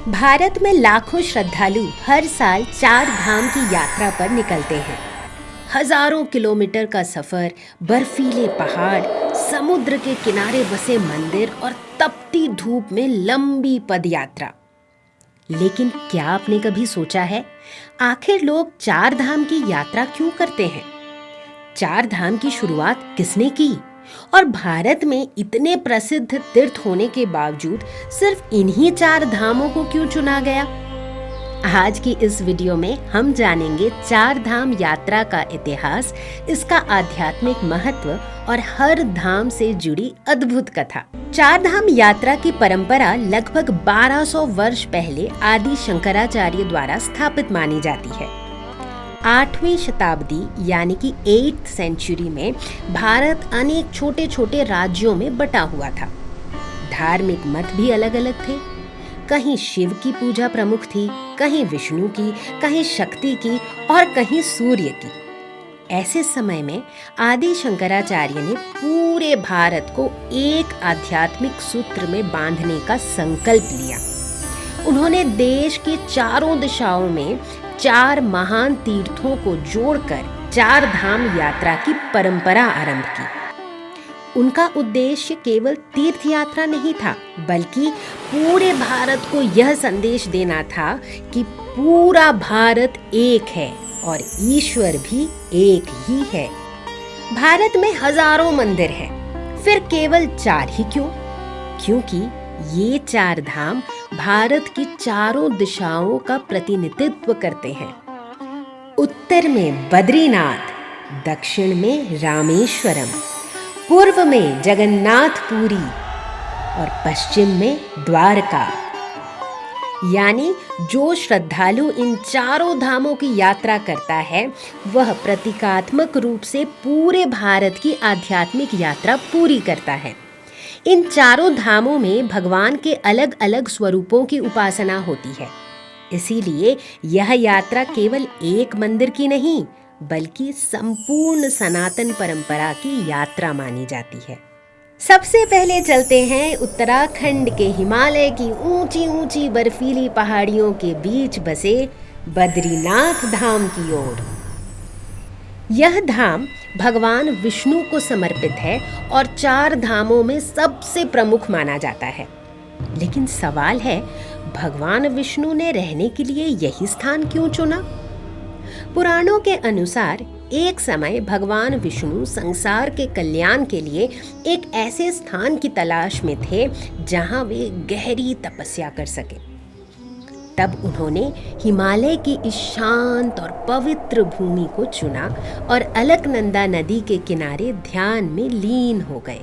भारत में लाखों श्रद्धालु हर साल 4 धाम की यात्रा पर निकलते हैं। हजारों किलोमीटर का सफर, बर्फीले पहाड़, समुद्र के किनारे बसे मंदिर और तपती धूप में लंबी पद यात्रा। लेकिन क्या आपने कभी सोचा है, आखिर लोग 4 धाम की यात्रा क्यों करते हैं? 4 धाम की शुरुआत किसने की? और भारत में इतने प्रसिद्ध तीर्थ होने के बावजूद सिर्फ इन्हीं 4 धामों को क्यों चुना गया? आज की इस वीडियो में हम जानेंगे 4 धाम यात्रा का इतिहास, इसका आध्यात्मिक महत्व और हर धाम से जुड़ी अद्भुत कथा। 4 धाम यात्रा की परंपरा लगभग 1200 वर्ष पहले आदि शंकराचार्य द्वारा स्थापित मानी जाती है। 8वीं शताब्दी यानी कि 8th सेंचुरी में भारत अनेक छोटे छोटे राज्यों में बटा हुआ था। धार्मिक मत भी अलग अलग थे। कहीं शिव की पूजा प्रमुख थी, कहीं विष्णु की, कहीं शक्ति की और कहीं सूर्य की। ऐसे समय में आदि शंकराचार्य ने पूरे भारत को एक आध्यात्मिक सूत्र में बांधने का संकल्प लिया। उन्होंने देश के चारों दिशाओं में 4 महान तीर्थों को जोड़कर 4 धाम यात्रा की परंपरा आरंभ की। उनका उद्देश्य केवल तीर्थ यात्रा नहीं था, बल्कि पूरे भारत को यह संदेश देना था कि पूरा भारत एक है और ईश्वर भी एक ही है। भारत में हजारों मंदिर हैं, फिर केवल 4 ही क्यों? क्योंकि ये 4 धाम भारत की चारों दिशाओं का प्रतिनिधित्व करते हैं। उत्तर में बद्रीनाथ, दक्षिण में रामेश्वरम, पूर्व में जगन्नाथपुरी और पश्चिम में द्वारका। यानी जो श्रद्धालु इन चारों धामों की यात्रा करता है, वह प्रतीकात्मक रूप से पूरे भारत की आध्यात्मिक यात्रा पूरी करता है। इन चारों धामों में भगवान के अलग अलग स्वरूपों की उपासना होती है। इसीलिए यह यात्रा केवल एक मंदिर की नहीं, बल्कि संपूर्ण सनातन परंपरा की यात्रा मानी जाती है। सबसे पहले चलते हैं उत्तराखंड के हिमालय की ऊंची ऊंची बर्फीली पहाड़ियों के बीच बसे बद्रीनाथ धाम की ओर। यह धाम भगवान विष्णु को समर्पित है और 4 धामों में सबसे प्रमुख माना जाता है। लेकिन सवाल है, भगवान विष्णु ने रहने के लिए यही स्थान क्यों चुना? पुराणों के अनुसार एक समय भगवान विष्णु संसार के कल्याण के लिए एक ऐसे स्थान की तलाश में थे जहां वे गहरी तपस्या कर सके। तब उन्होंने हिमालय की इस शांत और पवित्र भूमि को चुना और अलकनंदा नदी के किनारे ध्यान में लीन हो गए।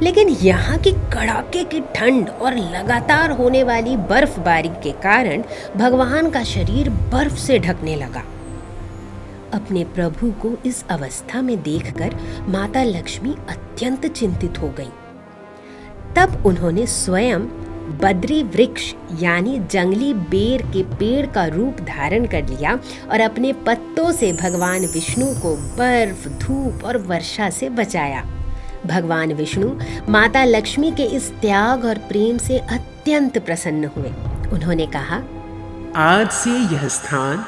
लेकिन यहाँ की कड़ाके की ठंड और लगातार होने वाली बर्फबारी के कारण भगवान का शरीर बर्फ से ढकने लगा। अपने प्रभु को इस अवस्था में देखकर माता लक्ष्मी अत्यंत चिंतित हो गई। तब उन्होंने स्वयं बद्री वृक्ष यानी जंगली बेर के पेड़ का रूप धारण कर लिया और अपने पत्तों से भगवान विष्णु को बर्फ, धूप और वर्षा से बचाया। भगवान विष्णु माता लक्ष्मी के इस त्याग और प्रेम से अत्यंत प्रसन्न हुए। उन्होंने कहा, आज से यह स्थान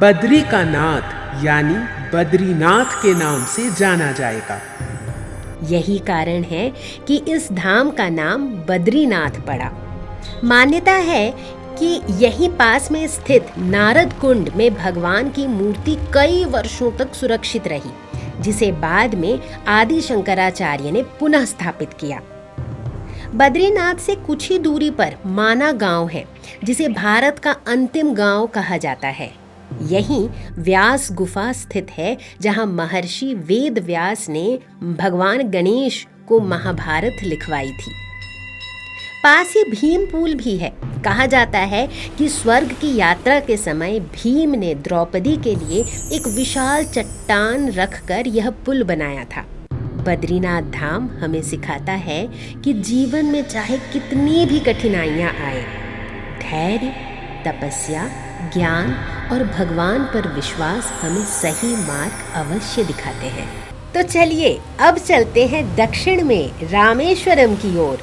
बद्री का नाथ यानी बद्रीनाथ के नाम से जाना जाएगा। यही कारण है कि इस धाम का नाम बद्रीनाथ पड़ा। मान्यता है कि यहीं पास में स्थित नारद कुंड में भगवान की मूर्ति कई वर्षों तक सुरक्षित रही, जिसे बाद में आदि शंकराचार्य ने पुनः स्थापित किया। बद्रीनाथ से कुछ ही दूरी पर माना गांव है, जिसे भारत का अंतिम गांव कहा जाता है। यहीं व्यास गुफा स्थित है, जहां महर्षि वेद व्यास ने भगवान गणेश को महाभारत लिखवाई थी। पास ही भीम पुल भी है। कहा जाता है कि स्वर्ग की यात्रा के समय भीम ने द्रौपदी के लिए एक विशाल चट्टान रखकर यह पुल बनाया था। बद्रीनाथ धाम हमें सिखाता है कि जीवन में चाहे कितनी भी कठिनाइयां आए, धैर्य, तपस्या, ज्ञान और भगवान पर विश्वास हमें सही मार्ग अवश्य दिखाते हैं। तो चलिए अब चलते हैं दक्षिण में रामेश्वरम की ओर।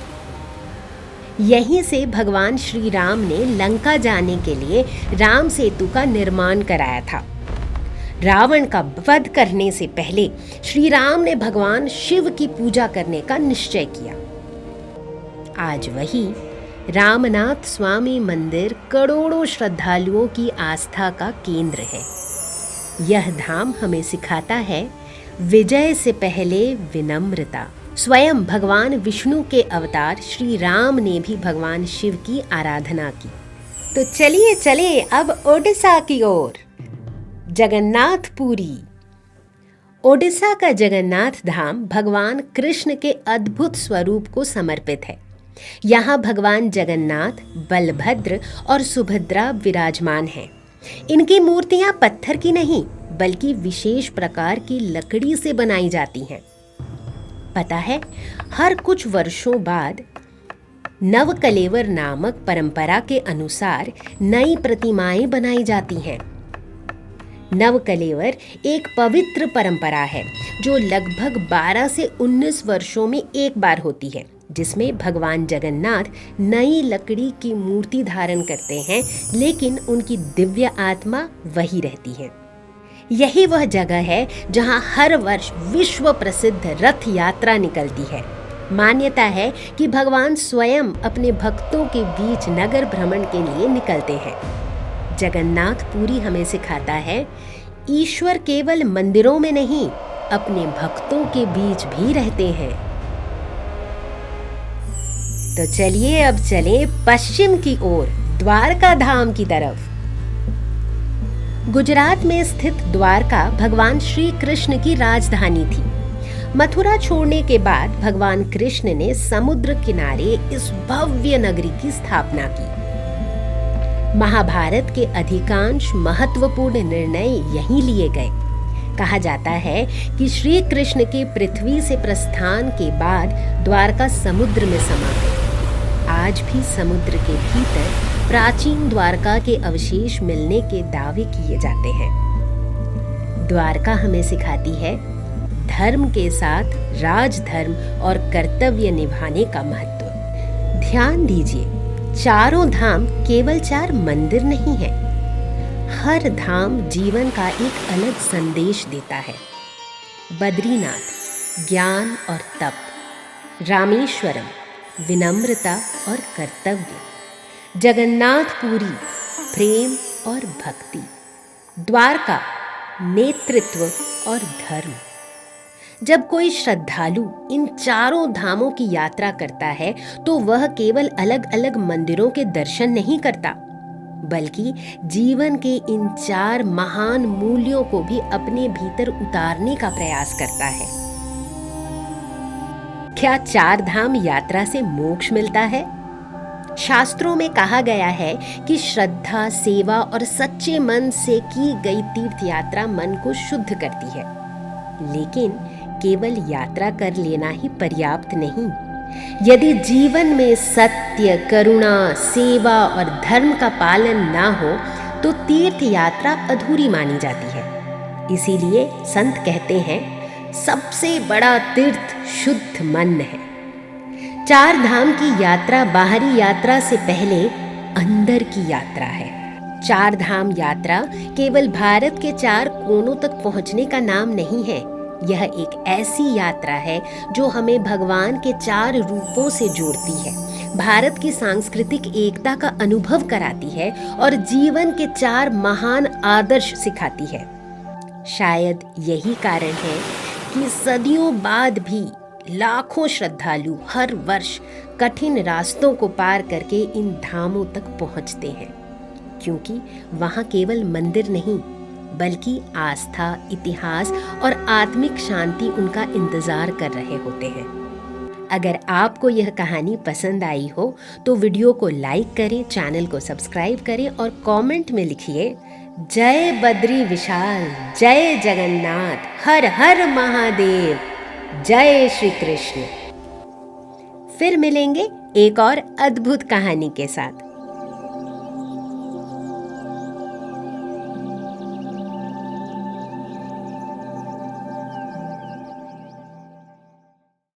यहीं से भगवान श्री राम ने लंका जाने के लिए राम सेतु का निर्माण कराया था। रावण का वध करने से पहले श्री राम ने भगवान शिव की पूजा करने का निश्चय किया। आज वही रामनाथ स्वामी मंदिर करोड़ों श्रद्धालुओं की आस्था का केंद्र है। यह धाम हमें सिखाता है विजय से पहले विनम्रता। स्वयं भगवान विष्णु के अवतार श्री राम ने भी भगवान शिव की आराधना की। तो चलिए चले अब ओडिशा की ओर। जगन्नाथपुरी। ओडिशा का जगन्नाथ धाम भगवान कृष्ण के अद्भुत स्वरूप को समर्पित है। यहाँ भगवान जगन्नाथ, बलभद्र और सुभद्रा विराजमान हैं। इनकी मूर्तियाँ पत्थर की नहीं बल्कि विशेष प्रकार की लकड़ी से बनाई जाती हैं। पता है, हर कुछ वर्षों बाद नवकलेवर नामक परंपरा के अनुसार नई प्रतिमाएं बनाई जाती हैं। नवकलेवर एक पवित्र परंपरा है जो लगभग 12 से 19 वर्षों में एक बार होती है, जिसमें भगवान जगन्नाथ नई लकड़ी की मूर्ति धारण करते हैं, लेकिन उनकी दिव्य आत्मा वही रहती है। यही वह जगह है जहां हर वर्ष विश्व प्रसिद्ध रथ यात्रा निकलती है। मान्यता है कि भगवान स्वयं अपने भक्तों के बीच नगर भ्रमण के लिए निकलते हैं। जगन्नाथपुरी हमें सिखाता है, ईश्वर केवल मंदिरों में नहीं, अपने भक्तों के बीच भी रहते हैं। तो चलिए अब चलें पश्चिम की ओर, द्वारका धाम की तरफ। गुजरात में स्थित द्वारका भगवान श्री कृष्ण की राजधानी थी। मथुरा छोड़ने के बाद भगवान कृष्ण ने समुद्र किनारे इस भव्य नगरी की स्थापना की। महाभारत के अधिकांश महत्वपूर्ण निर्णय यहीं लिए गए। कहा जाता है कि श्री कृष्ण के पृथ्वी से प्रस्थान के बाद द्वारका समुद्र में समा गई। आज भी समुद्र के भीतर प्राचीन द्वारका के अवशेष मिलने के दावे किए जाते हैं। द्वारका हमें सिखाती है धर्म के साथ राजधर्म और कर्तव्य निभाने का महत्व। ध्यान दीजिए, चारों धाम केवल 4 मंदिर नहीं है। हर धाम जीवन का एक अलग संदेश देता है। बद्रीनाथ ज्ञान और तप, रामेश्वरम विनम्रता और कर्तव्य, जगन्नाथपुरी प्रेम और भक्ति, द्वारका नेतृत्व और धर्म। जब कोई श्रद्धालु इन चारों धामों की यात्रा करता है तो वह केवल अलग अलग मंदिरों के दर्शन नहीं करता, बल्कि जीवन के इन 4 महान मूल्यों को भी अपने भीतर उतारने का प्रयास करता है। क्या 4 धाम यात्रा से मोक्ष मिलता है? शास्त्रों में कहा गया है कि श्रद्धा, सेवा और सच्चे मन से की गई तीर्थ यात्रा मन को शुद्ध करती है। लेकिन केवल यात्रा कर लेना ही पर्याप्त नहीं। यदि जीवन में सत्य, करुणा, सेवा और धर्म का पालन ना हो तो तीर्थ यात्रा अधूरी मानी जाती है। इसीलिए संत कहते हैं, सबसे बड़ा तीर्थ शुद्ध मन है। 4 धाम की यात्रा बाहरी यात्रा से पहले अंदर की यात्रा है। 4 धाम यात्रा केवल भारत के 4 कोनों तक पहुंचने का नाम नहीं है। यह एक ऐसी यात्रा है जो हमें भगवान के 4 रूपों से जोड़ती है, भारत की सांस्कृतिक एकता का अनुभव कराती है और जीवन के 4 महान आदर्श सिखाती है। शायद यही कारण है कि सदियों बाद भी लाखों श्रद्धालु हर वर्ष कठिन रास्तों को पार करके इन धामों तक पहुंचते हैं, क्योंकि वहां केवल मंदिर नहीं बल्कि आस्था, इतिहास और आत्मिक शांति उनका इंतजार कर रहे होते हैं। अगर आपको यह कहानी पसंद आई हो तो वीडियो को लाइक करें, चैनल को सब्सक्राइब करें और कमेंट में लिखिए, जय बद्री विशाल, जय जगन्नाथ, हर हर महादेव, जय श्री कृष्ण। फिर मिलेंगे एक और अद्भुत कहानी के साथ।